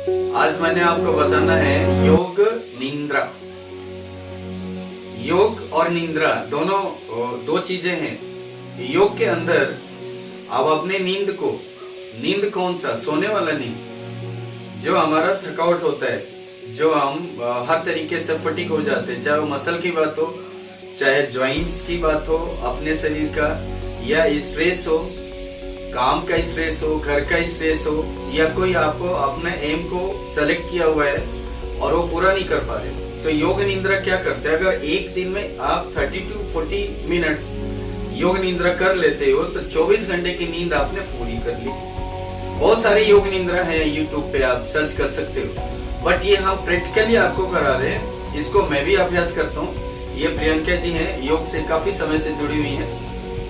आज मैंने आपको बताना है योग निंद्रा। योग और निंद्रा दोनों दो चीजें हैं। योग के अंदर आप अपने नींद कौन सा, सोने वाला नींद, जो हमारा थकावट होता है, जो हम हर तरीके से फटीक हो जाते हैं, चाहे वो मसल की बात हो, चाहे ज्वाइंट्स की बात हो, अपने शरीर का, या स्ट्रेस हो, काम का स्ट्रेस हो, घर का स्ट्रेस हो, या कोई आपको अपने एम को सेलेक्ट किया हुआ है और वो पूरा नहीं कर पा रहे, तो योग निंद्रा क्या करते हैं? अगर एक दिन में आप 30 to 40 मिनट्स योग निंद्रा कर लेते हो तो 24 घंटे की नींद आपने पूरी कर ली। बहुत सारे योग निंद्रा है यूट्यूब पे, आप सर्च कर सकते हो, बट ये हम प्रैक्टिकली आपको करा रहे हैं। इसको मैं भी अभ्यास करता हूँ। ये प्रियंका जी हैं, योग से काफी समय से जुड़ी हुई हैं।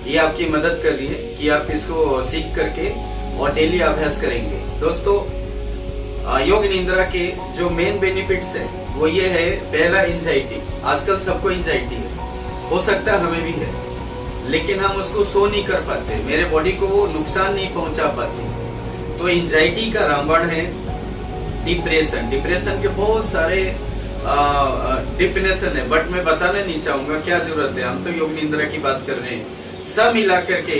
ये आपकी मदद कर रही है कि आप इसको सीख करके और डेली अभ्यास करेंगे। दोस्तों, योग निंद्रा के जो मेन बेनिफिट्स है वो ये है, पहला एंजाइटी। आजकल सबको एंजाइटी है, हो सकता है हमें भी है, लेकिन हम उसको सो नहीं कर पाते, मेरे बॉडी को वो नुकसान नहीं पहुंचा पाते। तो एंजाइटी का रामबाण है। डिप्रेशन के बहुत सारे डिफिनेशन है, बट मैं बताना नहीं चाहूंगा, क्या जरूरत है, हम तो योग निंद्रा की बात कर रहे हैं। सब मिला करके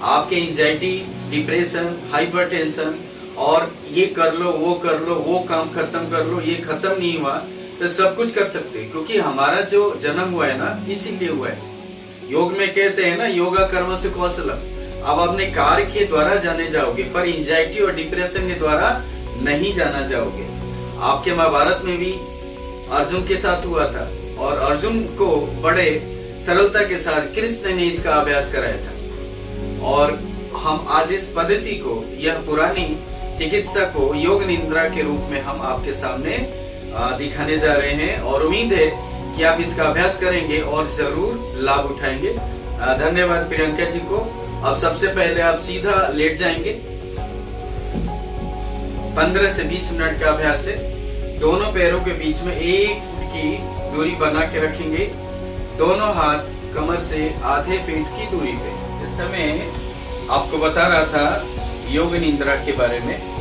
आपके एंजाइटी, डिप्रेशन, हाइपरटेंशन, और ये कर लो, वो कर लो, वो काम खत्म कर लो, ये खत्म नहीं हुआ तो सब कुछ कर सकते हैं, क्योंकि हमारा जो जन्म हुआ है ना, इसीलिए हुआ है। योग में कहते हैं ना, योगा कर्म से कौशलम। अब अपने कार्य के द्वारा जाने जाओगे, पर एंजाइटी और डिप्रेशन के द्वारा नहीं जाना जाओगे। आपके महाभारत में भी अर्जुन के साथ हुआ था, और अर्जुन को बड़े सरलता के साथ कृष्ण ने इसका अभ्यास कराया था। और हम आज इस पद्धति को, यह पुरानी चिकित्सा को योग निंद्रा के रूप में हम आपके सामने दिखाने जा रहे हैं, और उम्मीद है कि आप इसका अभ्यास करेंगे और जरूर लाभ उठाएंगे। धन्यवाद प्रियंका जी को। अब सबसे पहले आप सीधा लेट जाएंगे। 15 से 20 मिनट का अभ्यास है। दोनों पैरों के बीच में 1 फुट की दूरी बना के रखेंगे। दोनों हाथ कमर से आधे फीट की दूरी पे। इस समय आपको बता रहा था योग निंद्रा के बारे में।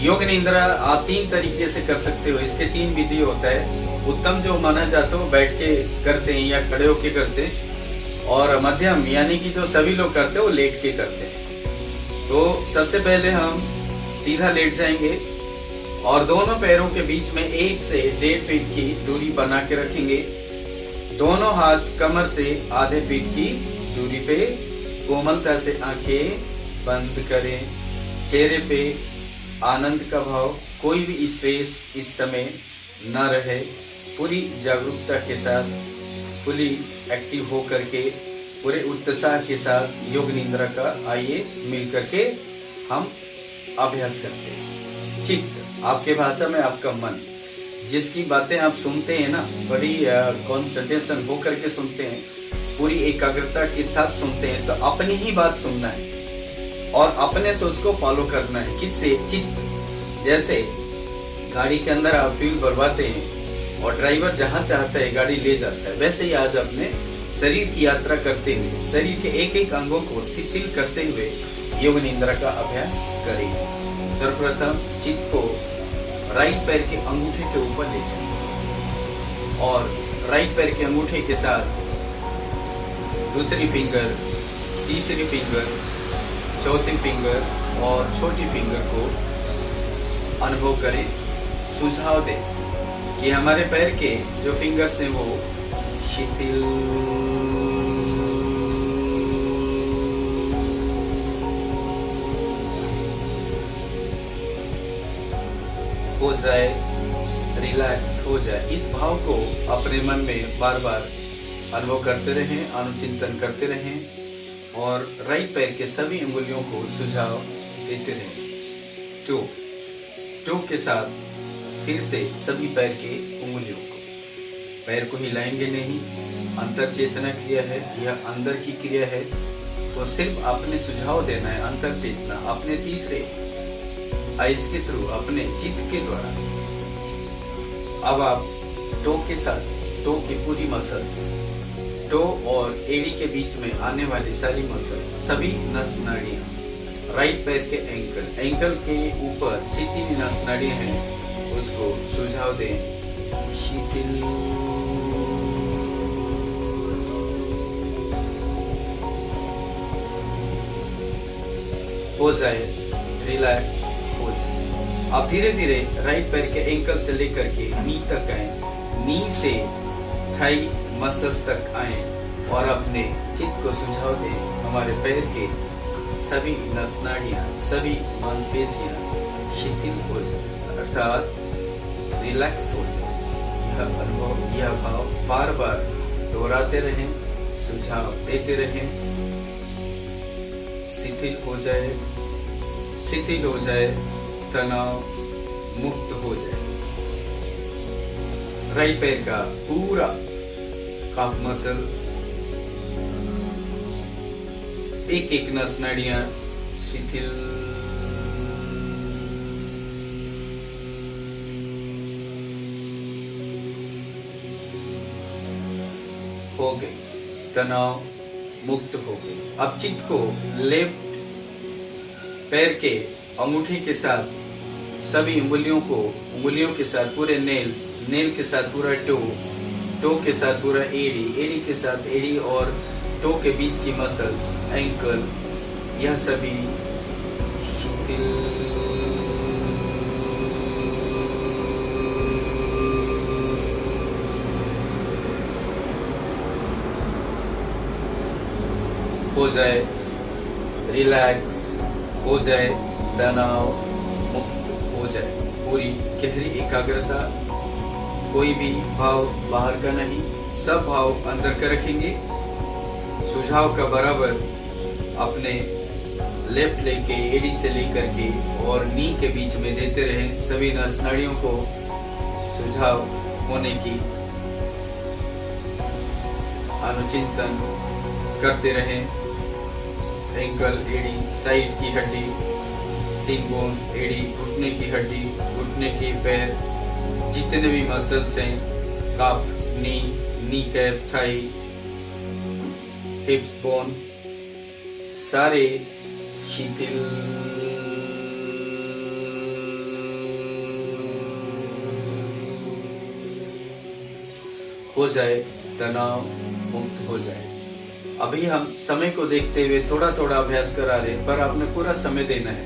योग निंद्रा आप 3 तरीके से कर सकते हो। इसके 3 विधि होता है। उत्तम जो माना जाता है वो बैठ के करते हैं या खड़े होके करते हैं, और मध्यम यानी कि जो सभी लोग करते हैं वो लेट के करते हैं। तो सबसे पहले हम सीधा लेट जाएंगे और दोनों पैरों के बीच में 1 से 1.5 फीट की दूरी बना के रखेंगे। दोनों हाथ कमर से आधे फीट की दूरी पे कोमलता से आंखें बंद करें। चेहरे पे आनंद का भाव, कोई भी स्ट्रेस इस समय न रहे। पूरी जागरूकता के साथ, फुली एक्टिव हो करके, पूरे उत्साह के साथ योग निंद्रा का आइए मिल करके हम अभ्यास करते हैं। चित्त, आपके भाषा में आपका मन, जिसकी बातें आप सुनते हैं ना, बड़ी कंसंट्रेशन हो करके सुनते हैं, पूरी एकाग्रता के साथ सुनते हैं, तो अपनी ही बात सुनना है और अपने से उसको फॉलो करना है। किससे? चित्त। जैसे गाड़ी के अंदर आप फ्यूल भरवाते हैं और ड्राइवर जहां चाहता है गाड़ी ले जाता है, वैसे ही आज अपने शरीर की यात्रा करते हुए, शरीर के एक एक अंगों को शिथिल करते हुए योग निंद्रा का अभ्यास करेंगे। सर्वप्रथम चित्त को राइट पैर के अंगूठे के ऊपर ले जाएं और राइट पैर के अंगूठे के साथ दूसरी फिंगर, तीसरी फिंगर, चौथी फिंगर और छोटी फिंगर को अनुभव करें। सुझाव दें कि हमारे पैर के जो फिंगर्स हैं वो शिथिल हो जाए, रिलैक्स हो जाए। इस भाव को अपने मन में बार बार अनुभव करते रहें, अनुचिंतन करते रहें और राइट पैर के सभी अंगुलियों को सुझाव देते रहें। टो के साथ फिर से सभी पैर के अंगुलियों को, पैर को हिलाएंगे नहीं। अंतर चेतना क्रिया है, यह अंदर की क्रिया है, तो सिर्फ अपने सुझाव देना है। अंतर चेतना अपने तीसरे आइस के थ्रू, अपने चित्त के द्वारा। अब आप टो के साथ, टो की पूरी मसल्स, टो और एड़ी के बीच में आने वाली सारी मसल्स, सभी नस नाड़ियां राइट पैर के एंकल के ऊपर जितनी भी नस नाड़ियां हैं उसको सुझाव दें, शिथिल हो जाए, रिलैक्स हो जाए। आप धीरे धीरे राइट पैर के एंकल से लेकर के नी तक आए, नी से थाई मसल्स तक आए और अपने चित्त को सुझाव दें हमारे पैर के सभी नस नाड़ियां, सभी मांसपेशियां शिथिल हो जाए, अर्थात रिलैक्स हो जाए। यह अनुभव, यह भाव बार बार दोहराते रहें, सुझाव देते रहें। शिथिल हो जाए, शिथिल हो जाए, तनाव मुक्त हो जाए। राइट पैर का पूरा काफ मसल, एक एक नस नाड़ियां शिथिल हो गई, तनाव मुक्त हो गई। अब चित्त को लेफ्ट पैर के अंगूठे के साथ सभी उंगलियों के साथ पूरे नेल के साथ पूरा टो के साथ पूरा एड़ी के साथ एड़ी और टो के बीच की मसल्स, एंकल, यह सभी शिथिल हो जाए, रिलैक्स हो जाए, तनाव मुक्त हो जाए। पूरी गहरी एकाग्रता, कोई भी भाव बाहर का नहीं, सब भाव अंदर का रखेंगे। सुझाव का बराबर अपने लेफ्ट लेग के एडी से लेकर के और नी के बीच में देते रहें। सभी नस नाड़ियों को सुझाव होने की अनुचिंतन करते रहें। एंकल, एडी, साइड की हड्डी, सीन बोन, एडी, घुटने की हड्डी, घुटने के पैर, जितने भी मसल्स हैं, calf, kneecap, thigh, hips bone, सारे शिथिल हो जाए, तनाव मुक्त हो जाए। अभी हम समय को देखते हुए थोड़ा थोड़ा अभ्यास करा रहे हैं, पर आपने पूरा समय देना है।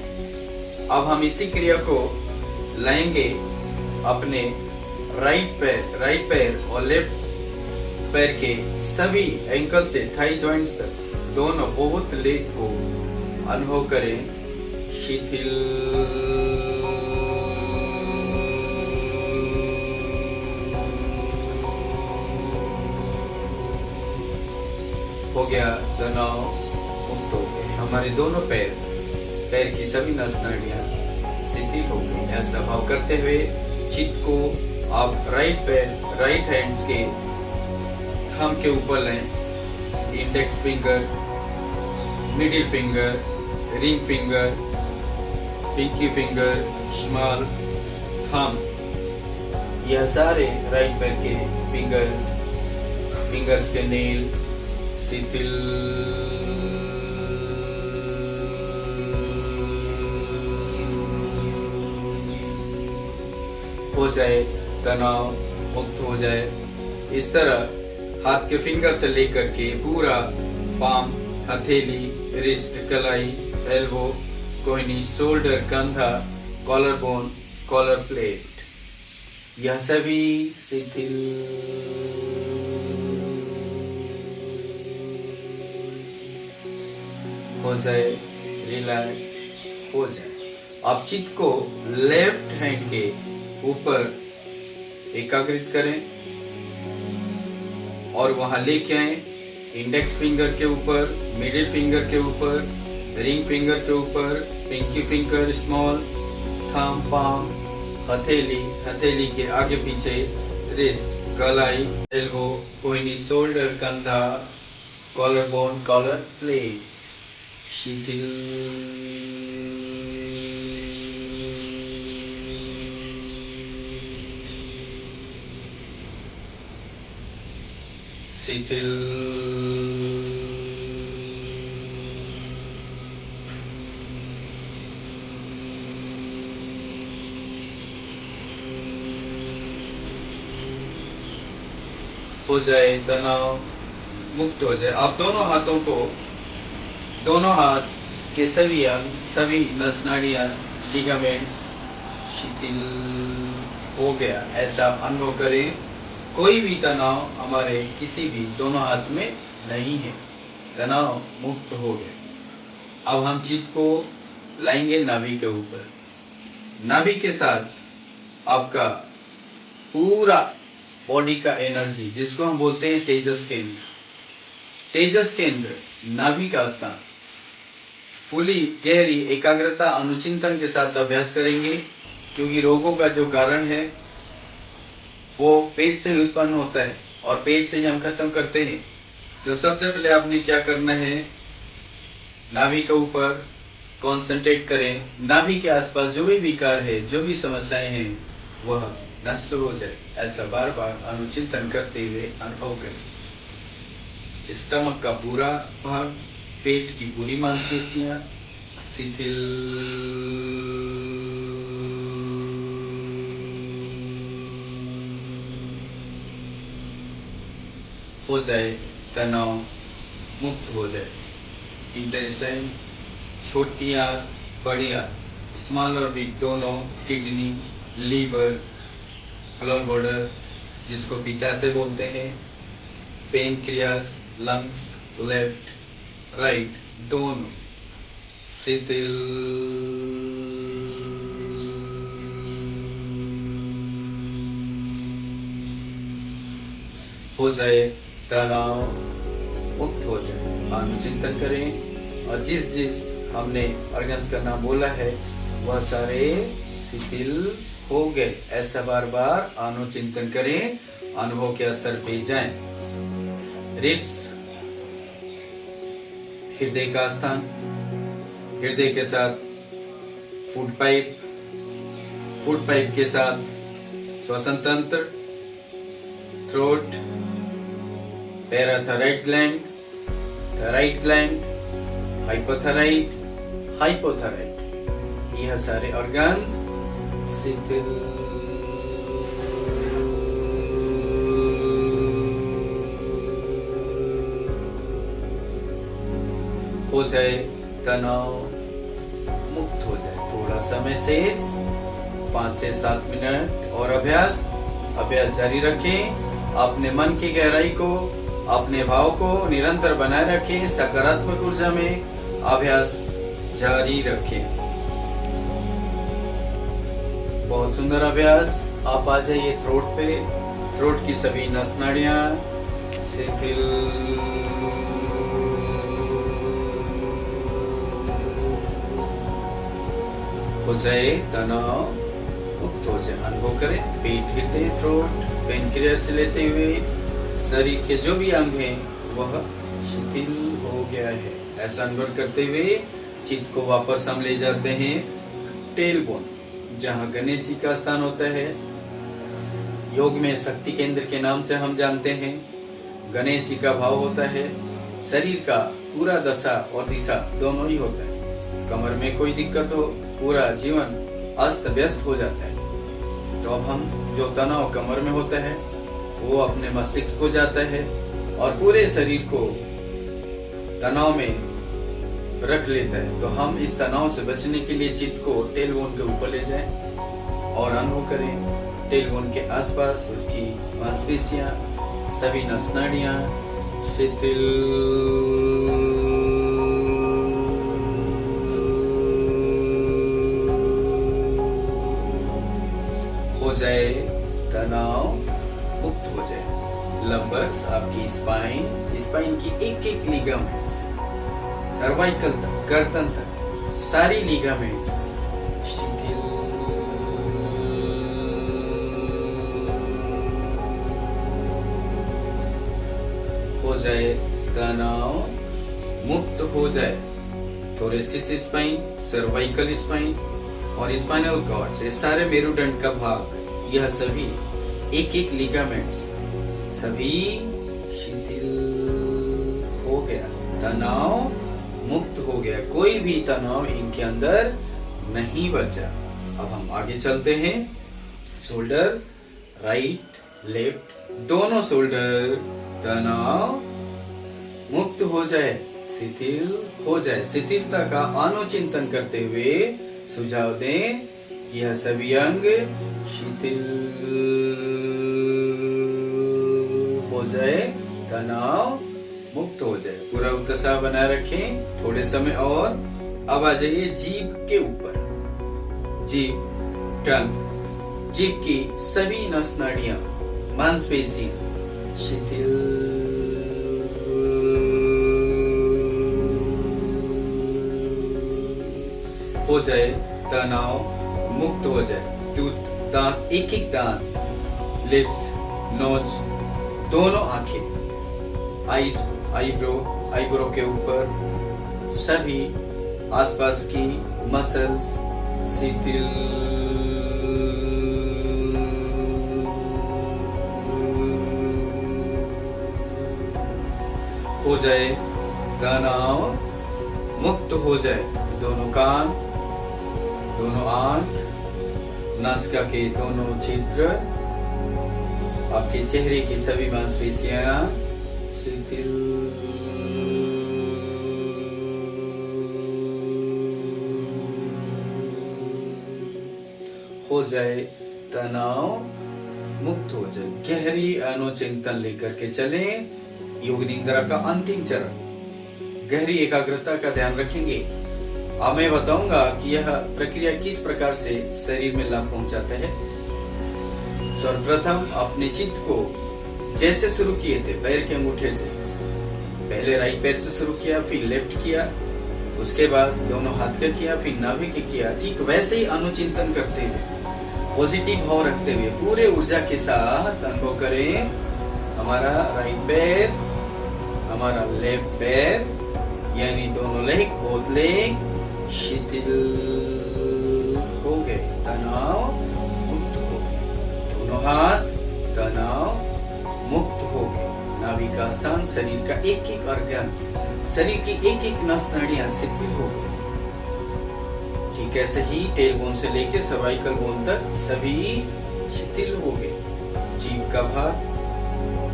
अब हम इसी क्रिया को लाएंगे अपने राइट पैर और लेफ्ट पैर के सभी एंकल से थाई जॉइंट्स तक, दोनों बहुत लेग को अनुभव करें, शिथिल हो गया, तनाव मुक्त हो गए। हमारे दोनों पैर की सभी नस नाड़ियां शिथिल हो गई। ऐसा भाव करते हुए चित्त को आप राइट हैंड्स के थंब के ऊपर लें, index finger, middle finger, ring finger, pinky finger, small thumb, यह सारे राइट पैर के फिंगर्स के नेल शिथिल हो जाए, तनाव मुक्त हो जाए। इस तरह हाथ के फिंगर से लेकर के पूरा पाम, हथेली, रिस्ट, कलाई, एल्बो, कोहनी, शोल्डर, कंधा, कॉलर बोन, कॉलर प्लेट, यह सभी शिथिल हो जाए, रिलैक्स हो जाए। आप चित्त को लेफ्ट हैंड के ऊपर एकाग्रित करें और वहां लेके आए, इंडेक्स फिंगर के ऊपर, मिडिल फिंगर के ऊपर, रिंग फिंगर के ऊपर, pinky finger, small thumb, palm, हथेली के आगे पीछे, रिस्ट, कलाई, एल्बो, कोहनी, शोल्डर, कंधा, कॉलर बोन, कॉलर प्लेट, शिथिल शिथिल हो जाए, तनाव मुक्त हो जाए। आप दोनों हाथ के सभी अंग, सभी नस नाड़ियाँ, लिगामेंट्स शिथिल हो गया ऐसा अनुभव करें। कोई भी तनाव हमारे किसी भी दोनों हाथ में नहीं है, तनाव मुक्त हो गया। अब हम चित्त को लाएंगे नाभि के ऊपर। नाभि के साथ आपका पूरा बॉडी का एनर्जी, जिसको हम बोलते हैं तेजस केंद्र, तेजस केंद्र नाभि का स्थान, फुली गहरी एकाग्रता अनुचिंतन के साथ अभ्यास करेंगे। क्योंकि रोगों का जो कारण है वो पेट से ही उत्पन्न होता है और पेट से ही हम खत्म करते हैं। तो सबसे पहले आपने क्या करना है, नाभि के ऊपर कंसंट्रेट करें। नाभि के आसपास जो भी विकार है, जो भी समस्याएं हैं, वह नष्ट हो जाए ऐसा बार बार अनुचिंतन करते हुए अनुभव करें। स्टमक का पूरा भाग, पेट की पूरी मांसपेशियां शिथिल हो जाए, तनाव मुक्त हो जाए। इंटेस्टाइन, छोटी आंत, बड़ी आंत, स्मॉल और बिग दोनों, किडनी, लीवर, गॉल ब्लैडर जिसको पित्ताशय बोलते हैं, पेनक्रियास, लंग्स, लेफ्ट राइट दोनों शिथिल हो जाए, तनाव मुक्त हो जाए। अनुचिंतन करें और जिस जिस हमने ऑर्गन्स का नाम बोला है वह सारे शिथिल हो गए ऐसा बार बार अनुचिंतन करें, अनुभव के स्तर पे जाएं। रिब्स, हृदय का स्थान, हृदय के साथ फूड पाइप, फूड पाइप के साथ श्वसन तंत्र, throat, parathyroid gland, thyroid gland, hypothyroid, hypothyroid, यह सारे ऑर्गन्स शिथिल हो जाए, तनाव मुक्त हो जाए। थोड़ा समय शेष, 5 से 7 मिनट और अभ्यास जारी रखें। अपने मन की गहराई को, अपने भाव को निरंतर बनाए रखें। सकारात्मक ऊर्जा में अभ्यास जारी रखें। बहुत सुंदर अभ्यास। आप आ जाइए थ्रोट पे। थ्रोट की सभी नस नाड़ियां शिथिल हो जाए, तनाव मुक्त हो जाए। अनुभव करें, पेट, हृदय, थ्रोट, पेनक्रियास से लेते हुए शरीर के जो भी अंग हैं वह शिथिल हो गया है ऐसा अनुभव करते हुए चित्त को वापस हम ले जाते हैं टेल बोन, जहाँ गणेश जी का स्थान होता है। योग में शक्ति केंद्र के नाम से हम जानते हैं। गणेश जी का भाव होता है। शरीर का पूरा दशा और दिशा दोनों ही होता है। कमर में कोई दिक्कत हो, पूरा जीवन अस्त व्यस्त हो जाता है। तो अब हम जो तनाव कमर में होता है वो अपने मस्तिष्क को जाता है और पूरे शरीर को तनाव में रख लेता है। तो हम इस तनाव से बचने के लिए चित्त को टेलबोन के ऊपर ले जाएं और अनुभव करें टेलबोन के आसपास उसकी मांसपेशियां, सभी नस नाड़ियां शिथिल हो जाए, तनाव मुक्त हो जाए। लंबर्स, आपकी स्पाइन की एक एक लिगामेंट्स, सर्वाइकल तक, गर्दन तक सारी लिगामेंट्स शिथिल हो जाए, तनाव मुक्त हो जाए। थोरेसिस स्पाइन, सर्वाइकल स्पाइन और स्पाइनल कॉर्ड, ये सारे मेरुदंड का भाग, यह सभी एक एक लिगामेंट्स सभी शिथिल हो गया, तनाव मुक्त हो गया। कोई भी तनाव इनके अंदर नहीं बचा। अब हम आगे चलते हैं। शोल्डर, राइट, लेफ्ट, दोनों शोल्डर तनाव मुक्त हो जाए, शिथिल हो जाए। शिथिलता का अनुचिंतन करते हुए सुझाव दें कि यह सभी अंग शिथिल हो जाए, तनाव मुक्त हो जाए। पूरा उत्साह बनाए रखें थोड़े समय और। अब आ जाइए जीभ के ऊपर। जीभ, टंग, जीभ की सभी नस नाड़ियां, मांसपेशियां शिथिल हो जाए, तनाव मुक्त हो जाए। दांत, एक एक दांत, लिप्स, नोज, दोनों आंखें, आईब्रो के ऊपर सभी आसपास की मसल्स शिथिल हो जाए, तनाव मुक्त हो जाए। दोनों कान, दोनों आंख, नासिका के दोनों छिद्र, आपके चेहरे की सभी मांसपेशियां शिथिल हो जाए, तनाव मुक्त हो जाए। गहरी अनुचिंतन लेकर के चलें। योग निद्रा का अंतिम चरण, गहरी एकाग्रता का ध्यान रखेंगे। अब मैं बताऊंगा कि यह प्रक्रिया किस प्रकार से शरीर में लाभ पहुंचाता है। सर्वप्रथम अपने चित्त को जैसे शुरू किए थे पैर के अंगूठे से, पहले राइट पैर से शुरू किया, फिर लेफ्ट किया, उसके बाद दोनों हाथ का किया, फिर नाभि के किया, ठीक वैसे ही अनुचिंतन करते हुए, पॉजिटिव भाव रखते हुए, पूरे ऊर्जा के साथ अनुभव करें। हमारा राइट पैर, हमारा लेफ्ट पैर, यानी दोनों लेग, बोथ लेग शिथिल हो गए, तनाव मुक्त हो गए। दोनों हाथ तनाव मुक्त हो गए। नाभि का स्थान, शरीर का एक एक ऑर्गन्स, शरीर की एक एक नस नाड़ियां शिथिल हो गई। ठीक ऐसे ही टेल बोन से लेकर सर्वाइकल बोन तक सभी शिथिल हो गए। जीभ का भाग,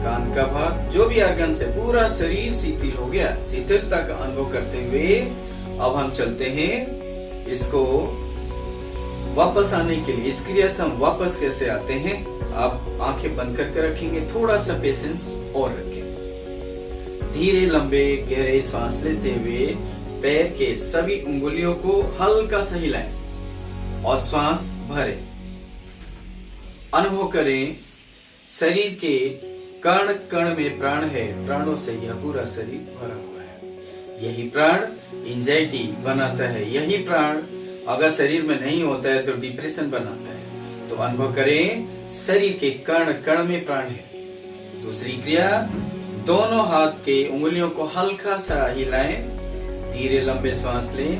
कान का भाग, जो भी ऑर्गन से पूरा शरीर शिथिल हो गया। शिथिलता का अनुभव करते हुए अब हम चलते हैं इसको वापस आने के लिए। इस क्रिया से हम वापस कैसे आते हैं, आप आंखें बंद करके रखेंगे, थोड़ा सा पेशेंस और रखें। धीरे लंबे गहरे सांस लेते हुए पैर के सभी उंगलियों को हल्का सा हिलाएं और श्वास भरें। अनुभव करें शरीर के कण कण में प्राण है, प्राणों से यह पूरा शरीर भरा हुआ है। यही प्राण एंजाइटी बनाता है, यही प्राण अगर शरीर में नहीं होता है तो डिप्रेशन बनाता है। तो अनुभव करें शरीर के कण कण में प्राण है। दूसरी क्रिया, दोनों हाथ के उंगलियों को हल्का सा हिलाएं, धीरे लंबे श्वास लें,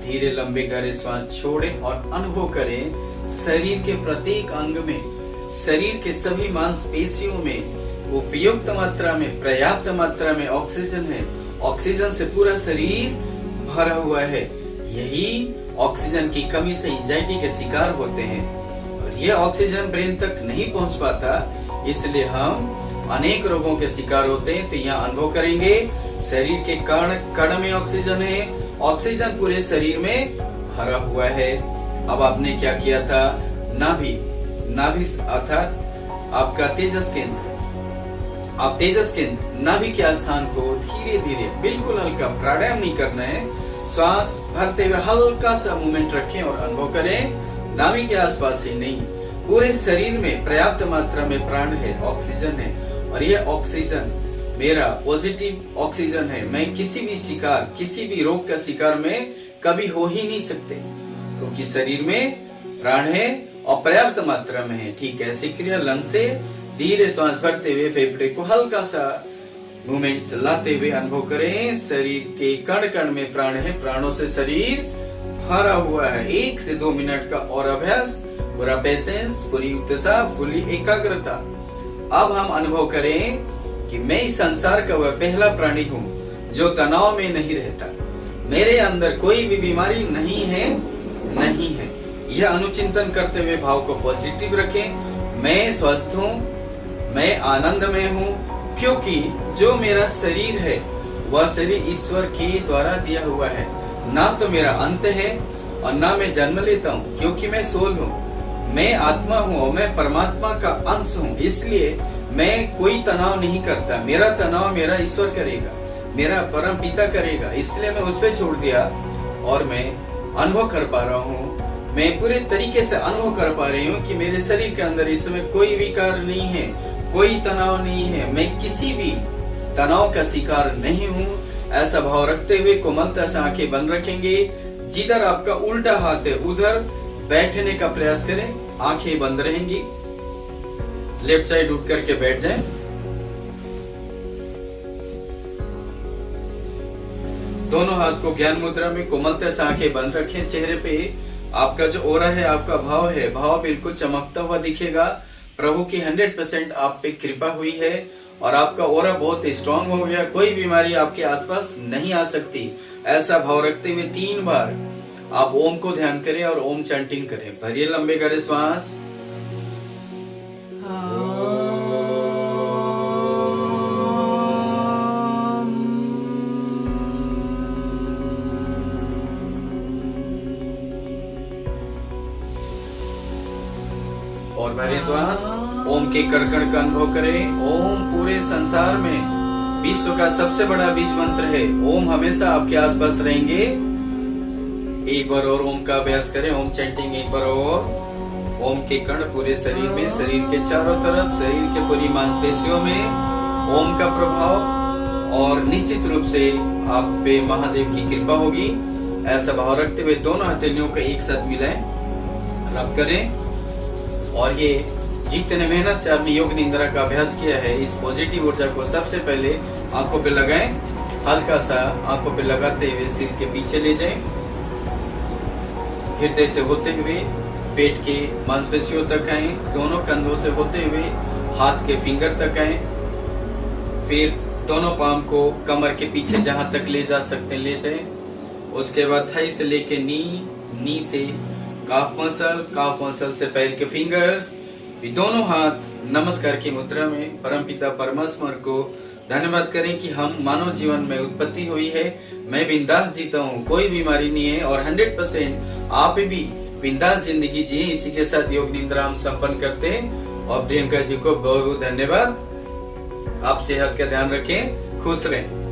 धीरे लंबे गहरे श्वास छोड़ें और अनुभव करें शरीर के प्रत्येक अंग में, शरीर के सभी मांसपेशियों में उपयुक्त मात्रा में, पर्याप्त मात्रा में ऑक्सीजन है। ऑक्सीजन से पूरा शरीर भरा हुआ है। यही ऑक्सीजन की कमी से एंजाइटी के शिकार होते हैं और यह ऑक्सीजन ब्रेन तक नहीं पहुंच पाता, इसलिए हम अनेक रोगों के शिकार होते हैं। तो यहाँ अनुभव करेंगे शरीर के कण कण में ऑक्सीजन है, ऑक्सीजन पूरे शरीर में भरा हुआ है। अब आपने क्या किया था, नाभि अर्थात आपका तेजस केंद्र, आप तेजस केंद्र नाभि के स्थान को धीरे धीरे, बिल्कुल हल्का, प्राणायाम नहीं करना है, श्वास भरते हुए हल्का सा मूवमेंट रखें और अनुभव करें नाभि के आसपास ही नहीं, पूरे शरीर में पर्याप्त मात्रा में प्राण है, ऑक्सीजन है। और यह ऑक्सीजन मेरा पॉजिटिव ऑक्सीजन है। मैं किसी भी शिकार, किसी भी रोग का शिकार में कभी हो ही नहीं सकते, क्योंकि शरीर में प्राण है और पर्याप्त मात्रा में है। ठीक ऐसी क्रिया लंग से धीरे श्वास भरते हुए फेफड़े को हल्का सा मूवमेंट्स लाते हुए अनुभव करें शरीर के कण कण में प्राण है, प्राणों से शरीर भरा हुआ है। 1 से 2 मिनट का और अभ्यास, पूरा पेशेंस, पूरी उत्साह, पूरी एकाग्रता। अब हम अनुभव करें कि मैं इस संसार का वह पहला प्राणी हूँ जो तनाव में नहीं रहता। मेरे अंदर कोई भी बीमारी नहीं है। यह अनुचिंतन करते हुए भाव को पॉजिटिव रखें। मैं स्वस्थ हूँ, मैं आनंद में हूँ, क्योंकि जो मेरा शरीर है वह शरीर ईश्वर के द्वारा दिया हुआ है। ना तो मेरा अंत है और ना मैं जन्म लेता हूँ, क्योंकि मैं सोल हूँ। मैं आत्मा हूँ और मैं परमात्मा का अंश हूँ, इसलिए मैं कोई तनाव नहीं करता। मेरा तनाव मेरा ईश्वर करेगा, मेरा परम पिता करेगा, इसलिए मैं उस पर छोड़ दिया और मैं अनुभव कर पा रहा हूँ। मैं पूरे तरीके से अनुभव कर पा रही हूँ कि मेरे शरीर के अंदर इस समय कोई विकार नहीं है, कोई तनाव नहीं है, मैं किसी भी तनाव का शिकार नहीं हूँ। ऐसा भाव रखते हुए कोमलता से आंखें बंद रखेंगे। जिधर आपका उल्टा हाथ है उधर बैठने का प्रयास करें, आंखें बंद रहेंगी। लेफ्ट साइड उठ करके बैठ जाएं। दोनों हाथ को ज्ञान मुद्रा में कोमलता से आंखें बंद रखें। चेहरे पे आपका जो ओरा है, आपका भाव है, भाव बिल्कुल चमकता हुआ दिखेगा। प्रभु की 100% आप पे कृपा हुई है और आपका ओरा बहुत स्ट्रांग हो गया। कोई बीमारी आपके आसपास नहीं आ सकती। ऐसा भाव रखते हुए 3 बार आप ओम को ध्यान करें और ओम चैंटिंग करें। भरिए लंबे गहरे श्वास। और भरे श्वास। ओम के कड़कड़ का अनुभव करें। ओम पूरे संसार में विश्व का सबसे बड़ा बीज मंत्र है। ओम हमेशा आपके आसपास रहेंगे। एक बार और ओम का अभ्यास करें। ओम चैंटिंग एक बार और। ओम के कण पूरे शरीर में, शरीर के चारों तरफ, शरीर के पूरी मांसपेशियों में ओम का प्रभाव, और निश्चित रूप से आप पे महादेव की कृपा होगी। ऐसा भाव रखते हुए दोनों हथेलियों को एक साथ मिलाएं, रब करें। और ये जितने मेहनत से आपने योग निंद्रा का अभ्यास किया है, इस पॉजिटिव ऊर्जा को सबसे पहले आंखों पे लगाएं। हल्का सा आंखों पे लगाते हुए सिर के पीछे ले जाएं। हृदय से होते हुए पेट के मांसपेशियों तक आए, दोनों कंधों से होते हुए हाथ के फिंगर तक आए। फिर दोनों पाम को कमर के पीछे जहां तक ले जा सकते ले जाए। उसके बाद थाई से लेके नी से काफ मसल से पैर के फिंगर्स, दोनों हाथ नमस्कार की मुद्रा में परमपिता परमात्मा को धन्यवाद करें कि हम मानव जीवन में उत्पत्ति हुई है। मैं बिंदास जीता हूँ, कोई बीमारी नहीं है और 100% आप भी बिंदास जिंदगी जिए। इसी के साथ योग निंद्रा हम संपन्न करते हैं। और प्रियंका जी को बहुत बहुत धन्यवाद। आप सेहत का ध्यान रखें, खुश रहें।